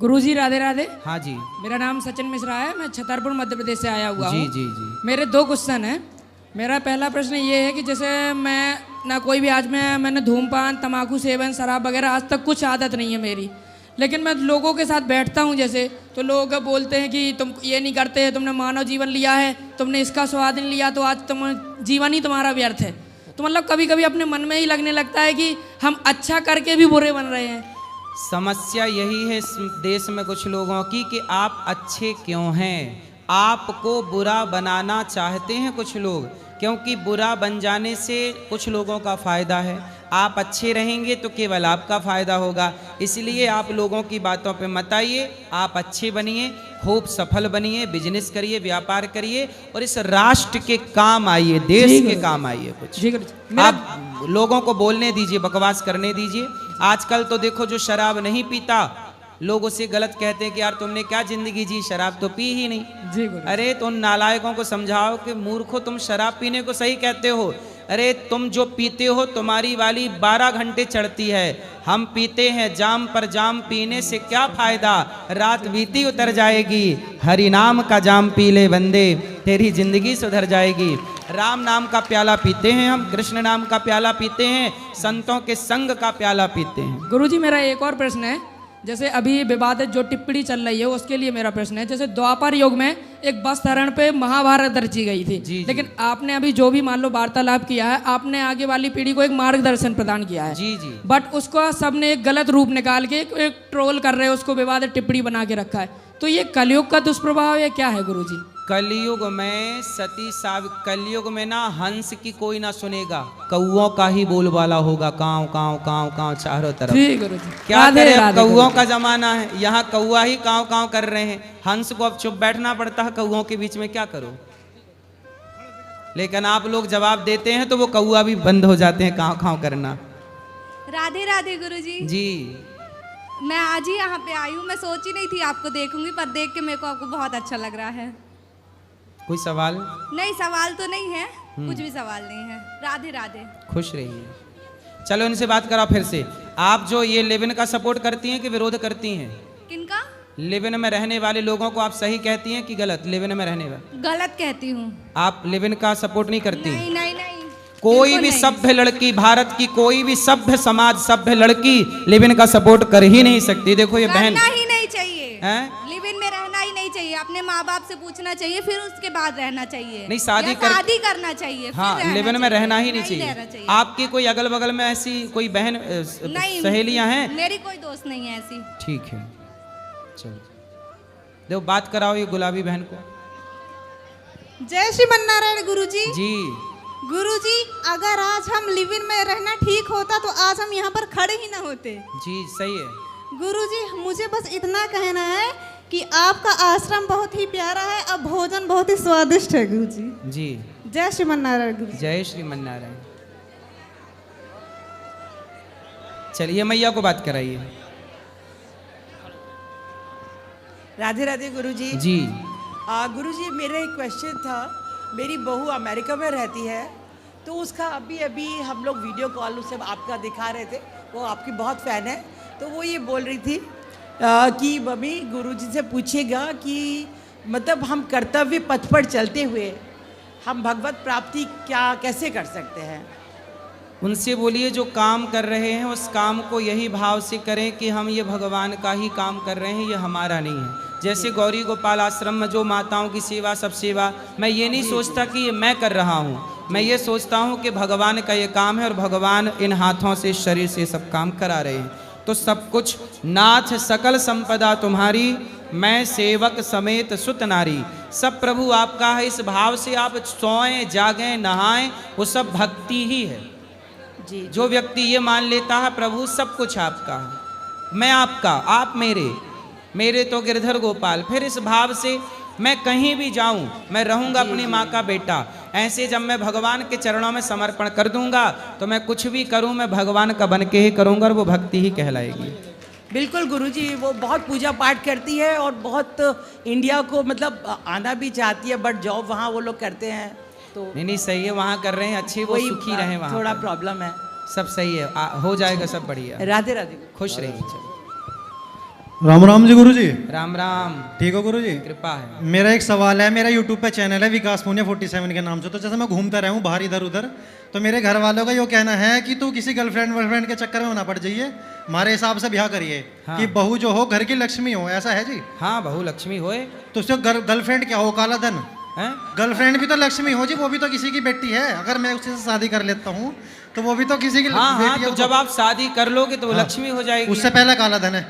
गुरुजी राधे राधे। हाँ जी। मेरा नाम सचिन मिश्रा है, मैं छतरपुर मध्य प्रदेश से आया हुआ हूँ। जी जी जी। मेरे दो क्वेश्चन हैं। मेरा पहला प्रश्न ये है कि जैसे मैं ना कोई भी मैंने धूमपान तंबाकू सेवन शराब वगैरह आज तक कुछ आदत नहीं है मेरी, लेकिन मैं लोगों के साथ बैठता हूँ जैसे तो लोग बोलते हैं कि तुम ये नहीं करते, तुमने मानव जीवन लिया है, तुमने इसका स्वाद नहीं लिया तो आज तुम जीवन ही तुम्हारा व्यर्थ है। तो मतलब कभी कभी अपने मन में ही लगने लगता है कि हम अच्छा करके भी बुरे बन रहे हैं। समस्या यही है इस देश में कुछ लोगों की कि आप अच्छे क्यों हैं, आपको बुरा बनाना चाहते हैं कुछ लोग, क्योंकि बुरा बन जाने से कुछ लोगों का फ़ायदा है। आप अच्छे रहेंगे तो केवल आपका फ़ायदा होगा, इसलिए आप लोगों की बातों पे मत आइए। आप अच्छे बनिए, खूब सफल बनिए, बिजनेस करिए, व्यापार करिए और इस राष्ट्र के काम आइए, देश के काम आइए। कुछ आप लोगों को बोलने दीजिए, बकवास करने दीजिए। आजकल तो देखो जो शराब नहीं पीता लोग उसे गलत कहते हैं कि यार तुमने क्या जिंदगी जी, शराब तो पी ही नहीं। अरे तो उन नालायकों को समझाओ कि मूर्खो, तुम शराब पीने को सही कहते हो। अरे तुम जो पीते हो तुम्हारी वाली 12 घंटे चढ़ती है, हम पीते हैं जाम पर जाम, पीने से क्या फायदा, रात बीती उतर जाएगी। हरि नाम का जाम पी ले बंदे, तेरी जिंदगी सुधर जाएगी। राम नाम का प्याला पीते हैं हम, कृष्ण नाम का प्याला पीते हैं, संतों के संग का प्याला पीते हैं। गुरुजी मेरा एक और प्रश्न है, जैसे अभी विवादित जो टिप्पणी चल रही है उसके लिए मेरा प्रश्न है। जैसे द्वापर युग में एक बस धरण पे महाभारत रची गई थी, लेकिन आपने अभी जो भी मान लो वार्तालाप किया है, आपने आगे वाली पीढ़ी को एक मार्गदर्शन प्रदान किया है। जी जी। बट उसको सबने एक गलत रूप निकाल के एक ट्रोल कर रहे हैं, उसको विवादित टिप्पणी बना के रखा है। तो ये कलयुग का दुष्प्रभाव है क्या है गुरुजी? कलयुग में कलयुग में ना हंस की कोई ना सुनेगा, कौओं का ही बोलबाला होगा, काव काव काव काव चारों तरफ। क्या करें, अब कौओं का जमाना है, यहाँ कौआ ही काव काव कर रहे हैं, हंस को अब चुप बैठना पड़ता है कौओं के बीच में, क्या करो। लेकिन आप लोग जवाब देते हैं तो वो कौआ भी बंद हो जाते हैं काव काव करना। राधे राधे गुरुजी। जी। मैं आज ही यहाँ पे आई हूँ, मैं सोची नहीं थी आपको देखूंगी, पर देख के मेरे को आपको बहुत अच्छा लग रहा है। कोई सवाल? नहीं, सवाल तो नहीं है, कुछ भी सवाल नहीं है। राधे राधे। खुश रहिए। चलो इनसे बात करा फिर से। आप जो ये लिव इन का सपोर्ट करती हैं कि विरोध करती हैं? किनका? लिव इन में रहने वाले लोगों को आप सही कहती हैं कि गलत? लिव इन में रहने वाले गलत कहती हूँ। आप लिव इन का सपोर्ट नहीं करती? नहीं नहीं नहीं। कोई भी सभ्य लड़की, भारत की कोई भी सभ्य समाज, सभ्य लड़की लिव इन का सपोर्ट कर ही नहीं सकती। देखो ये बहन, करना ही नहीं चाहिए, लिव इन में रहना ही नहीं चाहिए। अपने माँ बाप से पूछना चाहिए, फिर उसके बाद रहना चाहिए। नहीं, शादी करना चाहिए। हाँ, लिव इन में रहना ही नहीं चाहिए। आपकी कोई अगल बगल में ऐसी कोई बहन सहेलियां हैं? मेरी कोई दोस्त नहीं है ऐसी। ठीक है, चलो देखो बात कराओ ये गुलाबी बहन को। जय श्रीमन नारायण गुरुजी। जी गुरुजी, अगर आज हम लिव इन में रहना ठीक होता तो आज हम यहाँ पर खड़े ही ना होते। जी सही है। गुरुजी, मुझे बस इतना कहना है कि आपका आश्रम बहुत ही प्यारा है और भोजन बहुत ही स्वादिष्ट है गुरुजी। जी। जय श्रीमन नारायण गुरुजी। जय श्रीमन नारायण। चलिए मैया को बात कराइए। राधे राधे गुरुजी। जी। गुरुजी, मेरा एक क्वेश्चन था। मेरी बहू अमेरिका में रहती है, तो उसका अभी अभी हम लोग वीडियो कॉल उसे आपका दिखा रहे थे, वो आपकी बहुत फ़ैन है। तो वो ये बोल रही थी कि मम्मी गुरुजी से पूछेगा कि मतलब हम कर्तव्य पथ पर चलते हुए हम भगवत प्राप्ति कैसे कर सकते हैं। उनसे बोलिए जो काम कर रहे हैं उस काम को यही भाव से करें कि हम ये भगवान का ही काम कर रहे हैं, ये हमारा नहीं है। जैसे गौरी गोपाल आश्रम में जो माताओं की सेवा, सब सेवा, मैं ये नहीं सोचता कि ये मैं कर रहा हूँ, मैं ये सोचता हूँ कि भगवान का ये काम है और भगवान इन हाथों से, शरीर से सब काम करा रहे हैं। तो सब कुछ नाथ सकल संपदा तुम्हारी, मैं सेवक समेत सुत नारी। सब प्रभु आपका है, इस भाव से आप सोएं जागें नहाएं, वो सब भक्ति ही है। जी। जो व्यक्ति ये मान लेता है प्रभु सब कुछ आपका है, मैं आपका, आप मेरे तो गिरधर गोपाल, फिर इस भाव से मैं कहीं भी जाऊं मैं रहूंगा अपनी माँ का बेटा। ऐसे जब मैं भगवान के चरणों में समर्पण कर दूंगा तो मैं कुछ भी करूं मैं भगवान का बन के ही करूंगा और वो भक्ति ही कहलाएगी। बिल्कुल गुरुजी, वो बहुत पूजा पाठ करती है और बहुत इंडिया को मतलब आना भी चाहती है, बट जॉब वहाँ वो लोग करते हैं तो नहीं सही है, वहाँ कर रहे हैं अच्छे, वो सुखी रहे, वहाँ थोड़ा प्रॉब्लम है। सब सही है, हो जाएगा सब बढ़िया। राधे राधे। खुश रहिए। राम राम जी गुरु जी। राम राम। ठीक हो गुरु जी? कृपा है। मेरा एक सवाल है, मेरा यूट्यूब पे चैनल है विकास पुनिया 47 के नाम से। तो जैसे मैं घूमता रहा हूँ बाहर इधर उधर, तो मेरे घर वालों का ये कहना है कि तू किसी गर्लफ्रेंड वर्लफ्रेंड के चक्कर में ना पड़ जाइए, हमारे हिसाब से ब्याह करिए। हाँ। कि बहू जो हो घर की लक्ष्मी हो, ऐसा है जी? हाँ, बहू लक्ष्मी होए। तो उसको गर्लफ्रेंड क्या हो, काला धन? हैं? गर्लफ्रेंड भी तो लक्ष्मी हो जी, वो भी तो किसी की बेटी है। अगर मैं उससे शादी कर लेता हूँ तो वो भी तो किसी की हाँ हाँ, बेटी है। तो जब आप शादी कर लोगे तो वो लक्ष्मी हो जाएगी। उससे पहले काला धन है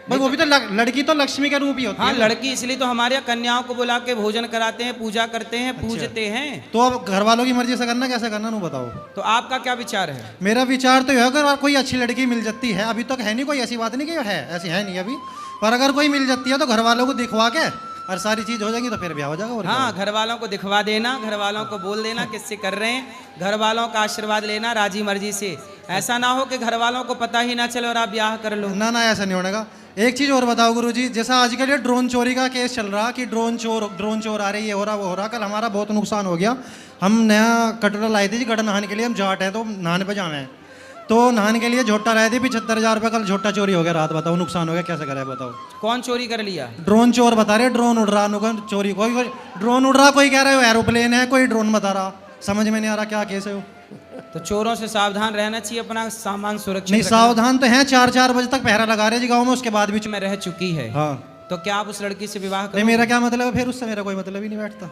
भाई, वो भी तो लड़की तो लक्ष्मी का रूप ही होती हाँ, है। लड़की इसलिए तो हमारे यहाँ कन्याओं को बुला के भोजन कराते हैं, पूजा करते हैं, पूजते हैं। तो अब घर वालों की मर्जी से करना, कैसे करना नू बताओ। तो आपका क्या विचार है? मेरा विचार तो यह है, अगर कोई अच्छी लड़की मिल जाती है, अभी तक है नहीं कोई ऐसी बात नहीं कि है, ऐसी है नहीं अभी, पर अगर कोई मिल जाती है तो घर वालों को दिखवा के और सारी चीज हो जाएगी तो फिर ब्याह हो जाएगा। और क्या हाँ, घर वालों को दिखवा देना, घर वालों को बोल देना किससे कर रहे हैं, घर वालों का आशीर्वाद लेना राजी मर्जी से। ऐसा ना हो कि घर वालों को पता ही ना चले और आप ब्याह कर लो। ना ना, ऐसा नहीं होने का। एक चीज और बताओ गुरुजी, जैसा आजकल ये ड्रोन चोरी का केस चल रहा कि ड्रोन चोर आ रही है, हो रहा वो हो रहा। कल हमारा बहुत नुकसान हो गया। हम नया कटोरा लाए थे जी गढ़ नहाने के लिए, हम जाट हैं तो नहाने पे जाना है, तो नहाने के लिए झोटा लाए थे 75,000 रुपये। कल झोटा चोरी हो गया रात, बताओ नुकसान हो गया, कैसे करे बताओ। कौन चोरी कर लिया? ड्रोन चोर बता रहे, ड्रोन उड़ रहा, चोरी कोई ड्रोन उड़ रहा, कोई कह रहा है एरोप्लेन है, कोई ड्रोन बता रहा, समझ में नहीं आ रहा क्या केस है वो। तो चोरों से सावधान रहना चाहिए, अपना सामान सुरक्षित नहीं, रखना। सावधान तो है, 4 बजे तक पहरा लगा रहे जी गाँव में, उसके बाद भी में रह चुकी है। हाँ। तो क्या आप उस लड़की से विवाह नहीं, करोगे? मेरा क्या मतलब है फिर, उससे मेरा कोई मतलब ही नहीं बैठता।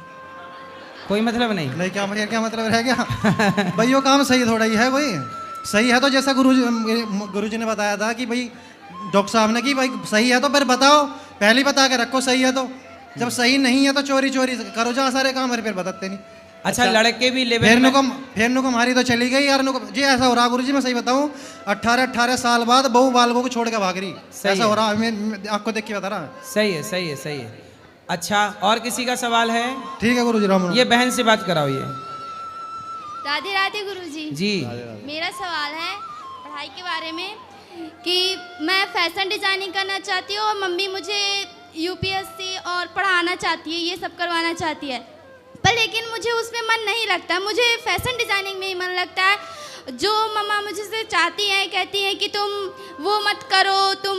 कोई मतलब नहीं। नहीं, क्या मतलब रह गया भाई, वो काम सही थोड़ा ही है कोई। सही है तो जैसा गुरुजी ने बताया था कि भाई डॉक्टर साहब ने कि भाई सही है तो फिर बताओ, पहले ही बता के रखो सही है तो। जब सही नहीं है तो चोरी करो जहाँ सारे काम, फिर बताते नहीं। अच्छा, लड़के भी लेवल फिर नुको हमारी तो चली गई यार, नुको जी ऐसा हो रहा गुरुजी, मैं सही बताऊं 18 साल बाद बहू बालकों को छोड़ के भाग रही, ऐसा हो रहा। मैं आपको देख के बता रहा। सही है, सही है, सही है। अच्छा, और किसी का सवाल है? ठीक है गुरुजी, राम राम। ये बहन से बात कराओ। ये राधे राधे गुरुजी। जी, मेरा सवाल है पढ़ाई के बारे में कि मैं फैशन डिजाइनिंग करना चाहती हूँ और मम्मी मुझे यूपीएससी और पढ़ाना चाहती है, ये सब करवाना चाहती है, पर लेकिन मुझे उसमें मन नहीं लगता। मुझे फैशन डिजाइनिंग में ही मन लगता है। जो मम्मा मुझसे चाहती हैं, कहती हैं कि तुम वो मत करो, तुम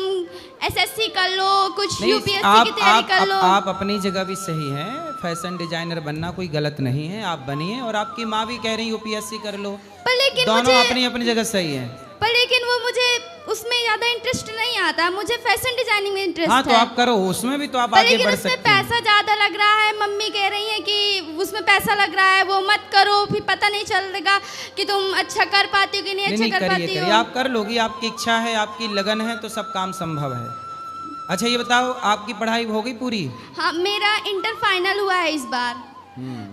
एसएससी कर लो, कुछ यूपीएससी की तैयारी कर लो। आप अपनी जगह भी सही हैं, फैशन डिजाइनर बनना कोई गलत नहीं है, आप बनिए। और आपकी माँ भी कह रही यूपीएससी कर लो, पर लेकिन दोनों अपनी अपनी जगह सही है। पर लेकिन वो मुझे उसमें ज़्यादा इंटरेस्ट नहीं आता, मुझे फैशन डिजाइनिंग में इंटरेस्ट हाँ, तो है। आप करो, उसमें भी तो आप पर आगे लेकिन बढ़ उसमें सकते हैं। पैसा ज़्यादा लग रहा है। मम्मी कह रही हैं कि उसमें पैसा लग रहा है, वो मत करो, फिर पता नहीं चलेगा कि तुम अच्छा कर पाती हो कि नहीं अच्छा कर पाती हो। आप कर लोगी, आपकी इच्छा है, आपकी लगन है, तो सब काम संभव है। अच्छा, ये बताओ, आपकी पढ़ाई हो गई पूरी? हाँ, मेरा इंटर फाइनल हुआ है इस बार।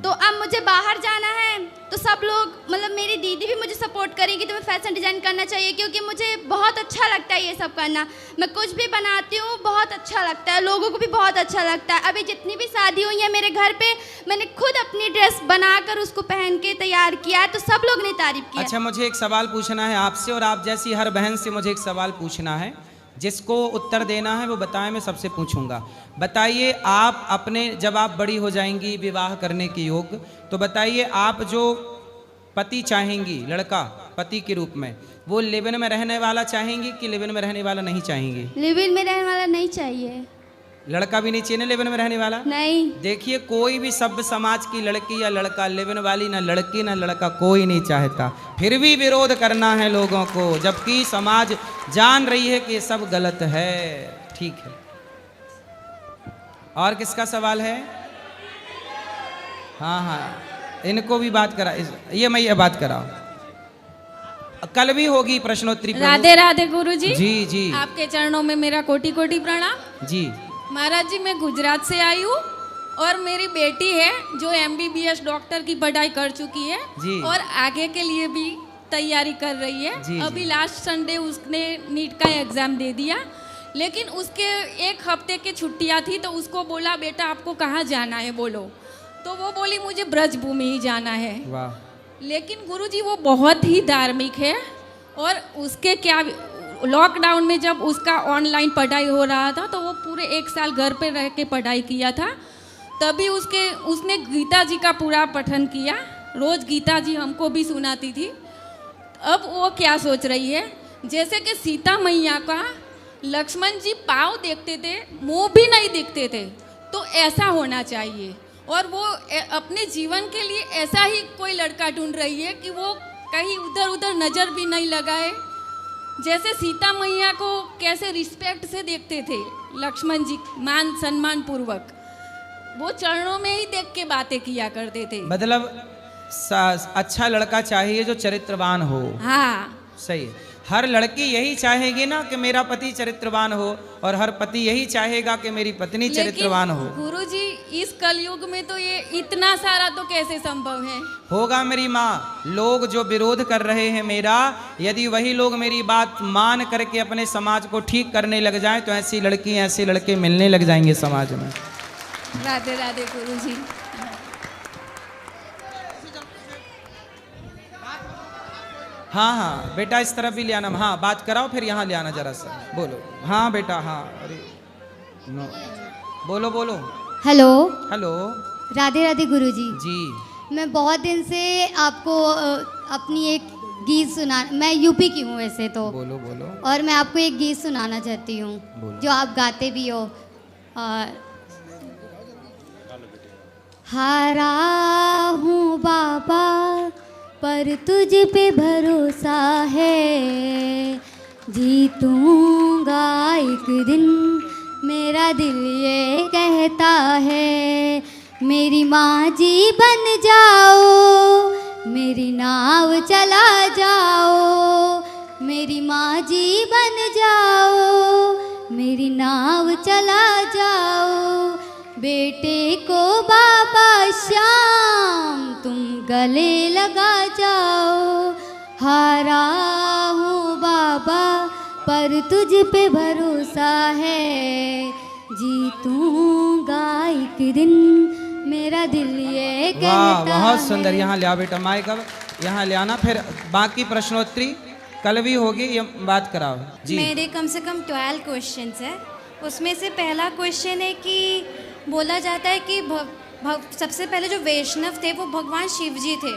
तो अब मुझे बाहर जाना है, तो सब लोग मतलब मेरी दीदी भी मुझे सपोर्ट करेगी कि तुम्हें फैशन डिज़ाइन करना चाहिए, क्योंकि मुझे बहुत अच्छा लगता है ये सब करना। मैं कुछ भी बनाती हूँ, बहुत अच्छा लगता है, लोगों को भी बहुत अच्छा लगता है। अभी जितनी भी शादी हुई है मेरे घर पे, मैंने खुद अपनी ड्रेस बनाकर उसको पहन के तैयार किया है, तो सब लोग ने तारीफ किया। अच्छा, मुझे एक सवाल पूछना है आपसे, और आप जैसी हर बहन से मुझे एक सवाल पूछना है। जिसको उत्तर देना है वो बताएं, मैं सबसे पूछूंगा। बताइए, आप अपने जब आप बड़ी हो जाएंगी विवाह करने के योग्य, तो बताइए आप जो पति चाहेंगी, लड़का पति के रूप में, वो लिव इन में रहने वाला चाहेंगी कि लिव इन में रहने वाला नहीं चाहेंगी? लिव इन में रहने वाला नहीं चाहिए। लड़का भी नहीं चाहिए ना लिव इन में रहने वाला? नहीं। देखिए, कोई भी सभ्य समाज की लड़की या लड़का लिव इन वाली, ना लड़की ना लड़का कोई नहीं चाहता, फिर भी विरोध करना है लोगों को, जबकि समाज जान रही है कि ये सब गलत है। ठीक है, और किसका सवाल है? हाँ हाँ, इनको भी बात करा, ये मैं ये बात कराओ। कल भी होगी प्रश्नोत्तरी। राधे राधे गुरुजी। जी जी, आपके चरणों में मेरा कोटि कोटि प्रणाम। जी महाराज जी, मैं गुजरात से आई हूँ और मेरी बेटी है जो MBBS डॉक्टर की पढ़ाई कर चुकी है जी। और आगे के लिए भी तैयारी कर रही है। जी, अभी जी। लास्ट संडे उसने नीट का एग्ज़ाम दे दिया, लेकिन उसके 1 हफ्ते की छुट्टियाँ थी, तो उसको बोला बेटा आपको कहाँ जाना है बोलो, तो वो बोली मुझे ब्रजभूमि ही जाना है। वाह। लेकिन गुरुजी वो बहुत ही धार्मिक है, और उसके क्या लॉकडाउन में जब उसका ऑनलाइन पढ़ाई हो रहा था, तो वो पूरे 1 साल घर पे रह के पढ़ाई किया था। तभी उसने गीता जी का पूरा पठन किया, रोज़ गीता जी हमको भी सुनाती थी। अब वो क्या सोच रही है, जैसे कि सीता मैया का लक्ष्मण जी पाँव देखते थे, मुंह भी नहीं दिखते थे। तो ऐसा होना चाहिए। और वो अपने जीवन के लिए ऐसा ही कोई लड़का ढूंढ रही है कि वो कहीं उधर उधर नज़र भी नहीं लगाए। जैसे सीता मैया को कैसे रिस्पेक्ट से देखते थे लक्ष्मण जी, मान सम्मान पूर्वक, वो चरणों में ही देख के बातें किया करते थे। मतलब अच्छा लड़का चाहिए जो चरित्रवान हो। हाँ सही है। हर लड़की यही चाहेगी ना कि मेरा पति चरित्रवान हो, और हर पति यही चाहेगा कि मेरी पत्नी चरित्रवान हो। गुरुजी इस कलयुग में तो ये इतना सारा तो कैसे संभव है? होगा मेरी माँ। लोग जो विरोध कर रहे हैं मेरा, यदि वही लोग मेरी बात मान करके अपने समाज को ठीक करने लग जाएं तो ऐसी लड़की ऐसे लड़के मिलने लग जाएंगे समाज में। राधे राधे गुरुजी। हाँ हाँ बेटा, इस तरफ भी ले आना। हाँ बात कराओ, फिर यहाँ ले आना जरा सा। बोलो। हाँ बेटा, हाँ। अरे नो, बोलो बोलो। हेलो। हेलो। राधे राधे गुरुजी। जी। मैं बहुत दिन से आपको अपनी एक गीत सुना, मैं यूपी की हूँ वैसे तो। बोलो बोलो। और मैं आपको एक गीत सुनाना चाहती हूँ जो आप गाते भी हो। हारा हूँ बाबा पर तुझ पे भरोसा है, जीतूंगा एक दिन मेरा दिल ये कहता है। मेरी माँ जी बन जाओ, मेरी नाव चला जाओ, मेरी माँ जी बन जाओ, मेरी नाव चला जाओ। बेटे को बाबा श्याम तुम गले लगा जाओ। हारा हूँ बाबा पर तुझ पे भरोसा है, जीतूंगा एक दिन मेरा दिल ये कहता है। वाह, बहुत सुंदर। यहाँ ले आओ बेटा, माइक अब यहाँ ले आना, फिर बाकी प्रश्नोत्तरी कल भी होगी, ये बात कराओ जी। मेरे कम से कम 12 क्वेश्चंस है। उसमें से पहला क्वेश्चन है कि बोला जाता है कि सबसे पहले जो वैष्णव थे वो भगवान शिव जी थे।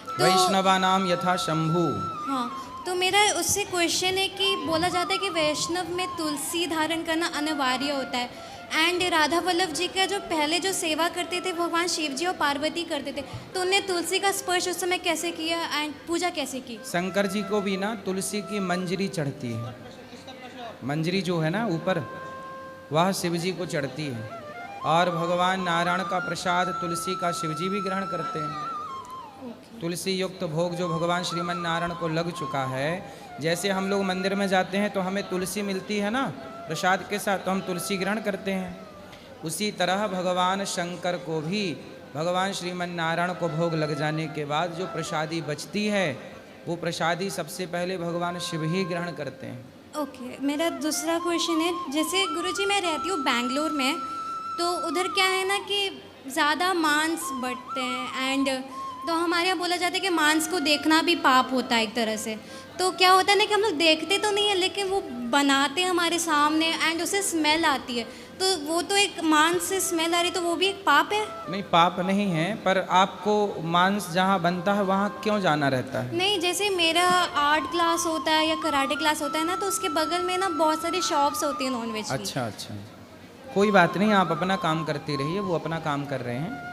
तो वैष्णवा नाम यथा शंभु। हाँ, तो मेरा उससे क्वेश्चन है कि बोला जाता है कि वैष्णव में तुलसी धारण करना अनिवार्य होता है। एंड राधा वल्लभ जी का जो पहले जो सेवा करते थे भगवान शिव जी और पार्वती करते थे, तो उन्हें तुलसी का स्पर्श उस समय कैसे किया एंड पूजा कैसे की? शंकर जी को भी ना तुलसी की मंजरी चढ़ती है। मंजरी जो है ना ऊपर, वह शिव जी को चढ़ती है। और भगवान नारायण का प्रसाद तुलसी का शिव जी भी ग्रहण करते हैं। तुलसी युक्त भोग जो भगवान श्रीमन नारायण को लग चुका है, जैसे हम लोग मंदिर में जाते हैं तो हमें तुलसी मिलती है ना प्रसाद के साथ, तो हम तुलसी ग्रहण करते हैं। उसी तरह भगवान शंकर को भी भगवान श्रीमन नारायण को भोग लग जाने के बाद जो प्रसादी बचती है, वो प्रसादी सबसे पहले भगवान शिव ही ग्रहण करते हैं। ओके, मेरा दूसरा क्वेश्चन है, जैसे गुरुजी मैं रहती हूँ बैंगलोर में, तो उधर क्या है ना कि ज़्यादा मांस बढ़ते हैं एंड तो हमारे यहाँ बोला जाता है कि मांस को देखना भी पाप होता है एक तरह से। तो क्या होता है ना कि हम लोग देखते तो नहीं है, लेकिन वो बनाते हैं हमारे सामने एंड उसे स्मेल आती है, तो वो तो एक मांस से स्मेल आ रही, तो वो भी एक पाप है? नहीं, पाप नहीं है, पर आपको मांस जहाँ बनता है वहाँ क्यों जाना रहता है? नहीं, जैसे मेरा आर्ट क्लास होता है या कराटे क्लास होता है ना, तो उसके बगल में ना बहुत सारी शॉप्स होती है नॉनवेज की। अच्छा अच्छा, कोई बात नहीं, आप अपना काम करती रहिए, वो अपना काम कर रहे हैं।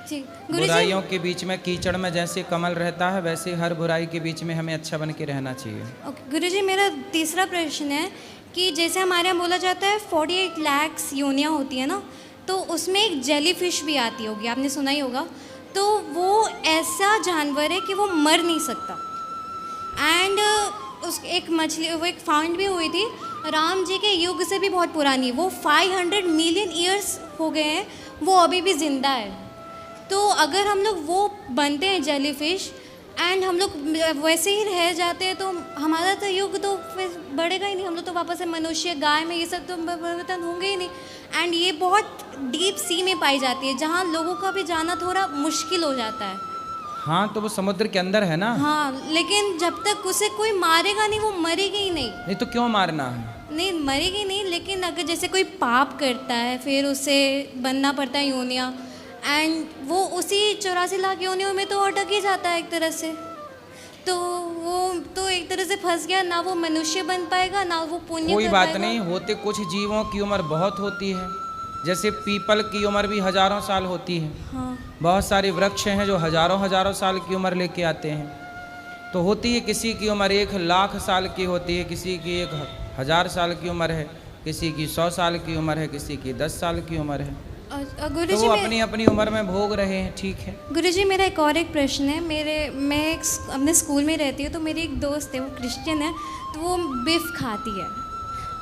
जी बुराइयों के बीच में कीचड़ में जैसे कमल रहता है, वैसे हर बुराई के बीच में हमें अच्छा बन के रहना चाहिए। ओके गुरुजी, मेरा तीसरा प्रश्न है कि जैसे हमारे यहाँ बोला जाता है 48 लाख योनियाँ होती है ना, तो उसमें एक जेली फिश भी आती होगी, आपने सुना ही होगा। तो वो ऐसा जानवर है कि वो मर नहीं सकता एंड उस एक मछली, वो एक फाउंड भी हुई थी राम जी के युग से भी बहुत पुरानी, वो 500 मिलियन ईयर्स हो गए हैं, वो अभी भी ज़िंदा है। तो अगर हम लोग वो बनते हैं जेली फिश एंड हम लोग वैसे ही रह जाते हैं, तो हमारा तो युग तो फिर बढ़ेगा ही नहीं, हम लोग तो वापस से मनुष्य गाय में ये सब तो परिवर्तन होंगे ही नहीं। एंड ये बहुत डीप सी में पाई जाती है, जहाँ लोगों का भी जाना थोड़ा मुश्किल हो जाता है। हाँ, तो वो समुद्र के अंदर है ना। हाँ, लेकिन जब तक उसे कोई मारेगा नहीं, वो मरेगी ही नहीं। नहीं तो क्यों मारना है? नहीं, मरेगी नहीं, लेकिन अगर जैसे कोई पाप करता है फिर उसे बनना पड़ता है योनिया, एंड वो उसी 84 लाख योनियों में तो अटक ही जाता है एक तरह से। तो वो तो एक तरह से फंस गया, ना वो मनुष्य बन पाएगा ना वो पुण्य कोई कर बात पाएगा। नहीं, होते कुछ जीवों की उम्र बहुत होती है, जैसे पीपल की उम्र भी हजारों साल होती है। हाँ बहुत सारे वृक्ष हैं जो हजारों हजारों साल की उम्र लेके आते हैं। तो होती है, किसी की उम्र 1,00,000 साल की होती है, किसी की 1,000 साल की उम्र है, किसी की 100 साल की उम्र है, किसी की 10 साल की उम्र है। तो गुरुजी वो अपनी अपनी उम्र में भोग रहे हैं, ठीक है। गुरुजी मेरा एक और एक प्रश्न है। मैं अपने स्कूल में रहती हूँ, तो मेरी एक दोस्त है, वो क्रिश्चियन है, तो वो बीफ खाती है।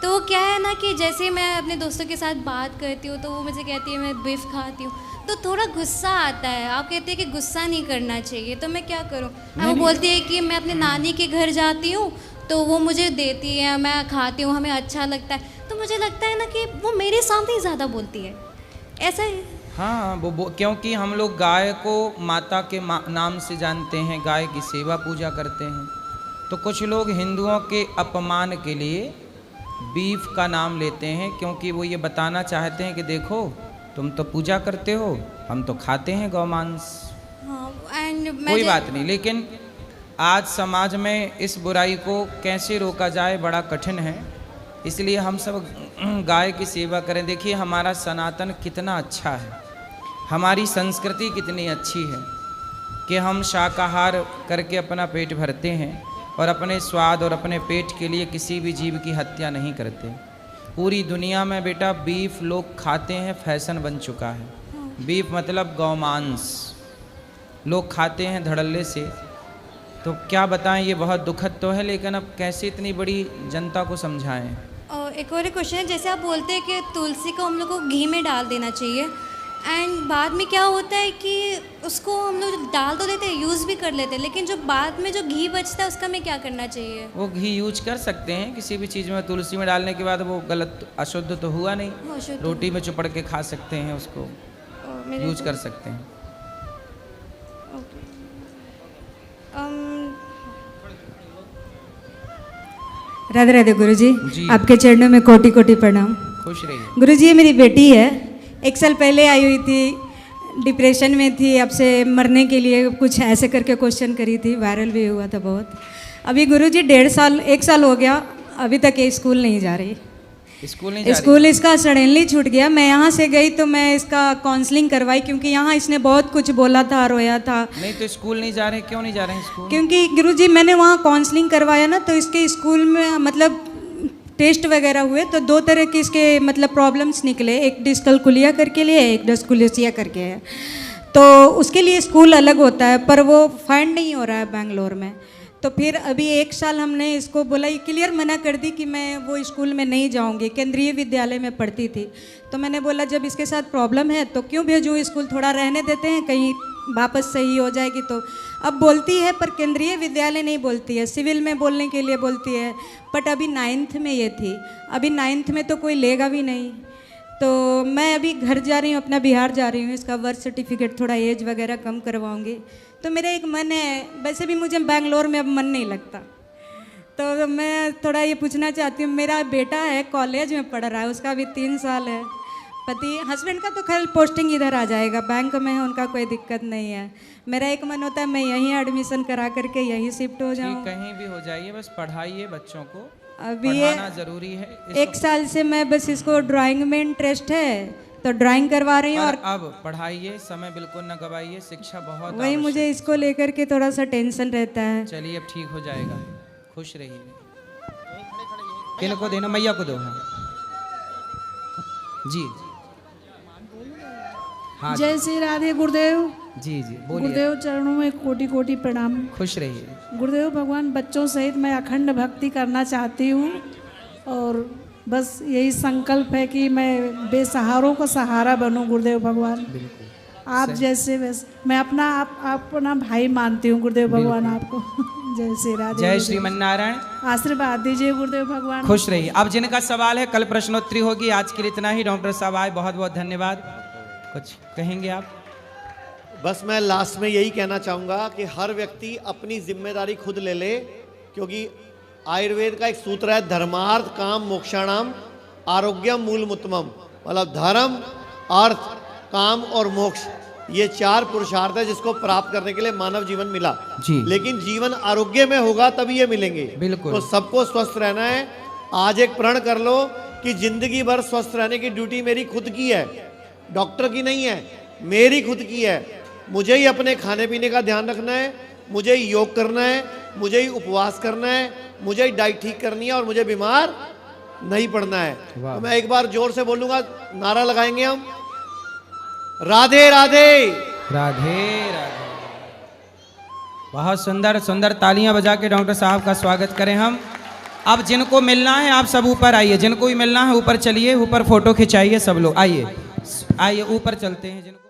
तो वो क्या है ना कि जैसे मैं अपने दोस्तों के साथ बात करती हूँ तो वो मुझे कहती है मैं बीफ खाती हूँ, तो थोड़ा गुस्सा आता है। आप कहते हैं कि गुस्सा नहीं करना चाहिए, तो मैं क्या करूँ? वो बोलती है कि मैं अपने नानी के घर जाती हूँ तो वो मुझे देती है, मैं खाती हूँ, हमें अच्छा लगता है। तो मुझे लगता है ना कि वो मेरे सामने ही ज़्यादा बोलती है, ऐसा है। हाँ, वो क्योंकि हम लोग गाय को माता के नाम से जानते हैं, गाय की सेवा पूजा करते हैं। तो कुछ लोग हिंदुओं के अपमान के लिए बीफ का नाम लेते हैं, क्योंकि वो ये बताना चाहते हैं कि देखो तुम तो पूजा करते हो, हम तो खाते हैं गौमांस। हाँ, एंड कोई बात नहीं, लेकिन आज समाज में इस बुराई को कैसे रोका जाए बड़ा कठिन है, इसलिए हम सब गाय की सेवा करें। देखिए हमारा सनातन कितना अच्छा है, हमारी संस्कृति कितनी अच्छी है कि हम शाकाहार करके अपना पेट भरते हैं और अपने स्वाद और अपने पेट के लिए किसी भी जीव की हत्या नहीं करते। पूरी दुनिया में बेटा बीफ लोग खाते हैं, फैशन बन चुका है। बीफ मतलब गौमांस लोग खाते हैं धड़ल्ले से। तो क्या बताएं, ये बहुत दुखद तो है, लेकिन अब कैसे इतनी बड़ी जनता को समझाएं। और एक और क्वेश्चन है, जैसे आप बोलते हैं कि तुलसी को हम लोग को घी में डाल देना चाहिए, एंड बाद में क्या होता है कि उसको हम लोग डाल तो देते हैं, यूज़ भी कर लेते हैं, लेकिन जो बाद में जो घी बचता है उसका हमें क्या करना चाहिए? वो घी यूज कर सकते हैं किसी भी चीज़ में, तुलसी में डालने के बाद वो गलत अशुद्ध तो हुआ नहीं, अशुद्ध। रोटी में चुपड़ के खा सकते हैं, उसको मेरे यूज कर सकते हैं। राधे राधे गुरुजी, जी। आपके चरणों में कोटि कोटि प्रणाम। खुश रहिए। गुरुजी, ये मेरी बेटी है, 1 साल पहले आई हुई थी, डिप्रेशन में थी, अब से मरने के लिए कुछ ऐसे करके क्वेश्चन करी थी, वायरल भी हुआ था बहुत। अभी गुरुजी 1 साल हो गया, अभी तक ये स्कूल नहीं जा रही। स्कूल नहीं जा रही? स्कूल इसका सडनली छूट गया। मैं यहाँ से गई तो मैं इसका काउंसलिंग करवाई, क्योंकि यहाँ इसने बहुत कुछ बोला था, रोया था। नहीं तो स्कूल नहीं जा रहे, क्यों नहीं जा रहे हैं स्कूल? क्योंकि गुरुजी मैंने वहाँ काउंसलिंग करवाया ना, तो इसके स्कूल में मतलब टेस्ट वगैरह हुए तो 2 तरह के इसके मतलब प्रॉब्लम्स निकले, एक डिस्कैलकुलिया करके लिए, एक डिस्कैलकुलिया करके है। तो उसके लिए स्कूल अलग होता है, पर वो फाइंड नहीं हो रहा है बेंगलोर में। तो फिर अभी 1 साल हमने इसको बोला, ये क्लियर मना कर दी कि मैं वो स्कूल में नहीं जाऊंगी, केंद्रीय विद्यालय में पढ़ती थी। तो मैंने बोला जब इसके साथ प्रॉब्लम है तो क्यों भेजूँ स्कूल, थोड़ा रहने देते हैं, कहीं वापस सही हो जाएगी। तो अब बोलती है, पर केंद्रीय विद्यालय नहीं बोलती है, सिविल में बोलने के लिए बोलती है। बट अभी 9th में ये थी, अभी 9th में तो कोई लेगा भी नहीं। तो मैं अभी घर जा रही हूँ, अपना बिहार जा रही हूँ, इसका बर्थ सर्टिफिकेट थोड़ा एज वगैरह कम करवाऊँगी। तो मेरा एक मन है, वैसे भी मुझे बेंगलोर में अब मन नहीं लगता, तो मैं थोड़ा ये पूछना चाहती हूँ। मेरा बेटा है, कॉलेज में पढ़ रहा है, उसका अभी 3 साल है। पति हस्बैंड का तो खैर पोस्टिंग इधर आ जाएगा, बैंक में है, उनका कोई दिक्कत नहीं है। मेरा एक मन होता है मैं यहीं एडमिशन करा करके यहीं शिफ्ट हो जाऊँ। कहीं भी हो जाइए, बस पढ़ाइए बच्चों को, अभी पढ़ाना जरूरी है। 1 साल से मैं बस इसको ड्राइंग में इंटरेस्ट है, तो ड्राइंग करवा रही हूँ। और अब पढ़ाइए, समय बिल्कुल न गवाइए, शिक्षा बहुत वही आवश्यक मुझे इसको लेकर के थोड़ा सा टेंशन रहता है। चलिए अब ठीक हो जाएगा, खुश रहिए। किनको देना, मैया को दो। हाँ जी, हाँ जय श्री राधे गुरुदेव। जी जी बोलिए। गुरुदेव चरणों में कोटि कोटि प्रणाम। खुश रहिए। गुरुदेव भगवान, बच्चों सहित मैं अखंड भक्ति करना चाहती हूँ, और बस यही संकल्प है कि मैं बेसहारों का सहारा बनूं। गुरुदेव भगवान, आप जैसे वैसे मैं अपना भाई मानती हूँ गुरुदेव भगवान आपको। जय श्री राधे। जय श्रीमन्नारायण। आशीर्वाद दीजिए गुरुदेव भगवान। खुश रहिए। अब जिनका सवाल है कल प्रश्नोत्तरी होगी, आज के लिए इतना ही। डॉक्टर साहब आए, बहुत बहुत धन्यवाद। कुछ कहेंगे आप? बस मैं लास्ट में यही कहना चाहूँगा कि हर व्यक्ति अपनी जिम्मेदारी खुद ले ले, क्योंकि आयुर्वेद का एक सूत्र है, धर्मार्थ काम मोक्षाणाम आरोग्यम मूलमुत्तमम। मतलब धर्म, अर्थ, काम और मोक्ष, ये 4 पुरुषार्थ है जिसको प्राप्त करने के लिए मानव जीवन मिला जी। लेकिन जीवन आरोग्य में होगा तभी ये मिलेंगे। बिल्कुल। तो सबको स्वस्थ रहना है। आज एक प्रण कर लो कि जिंदगी भर स्वस्थ रहने की ड्यूटी मेरी खुद की है, डॉक्टर की नहीं है, मेरी खुद की है। मुझे ही अपने खाने पीने का ध्यान रखना है, मुझे ही योग करना है, मुझे ही उपवास करना है, मुझे ही डाइट ठीक करनी है और मुझे बीमार नहीं पड़ना है। तो मैं एक बार जोर से बोलूंगा, नारा लगाएंगे हम, राधे राधे। राधे राधे। बहुत सुंदर सुंदर, तालियां बजा के डॉक्टर साहब का स्वागत करें हम। अब जिनको मिलना है आप सब ऊपर आइए, जिनको भी मिलना है ऊपर चलिए, ऊपर फोटो खिंचाइए सब लोग, आइए आइए ऊपर चलते हैं। जिनको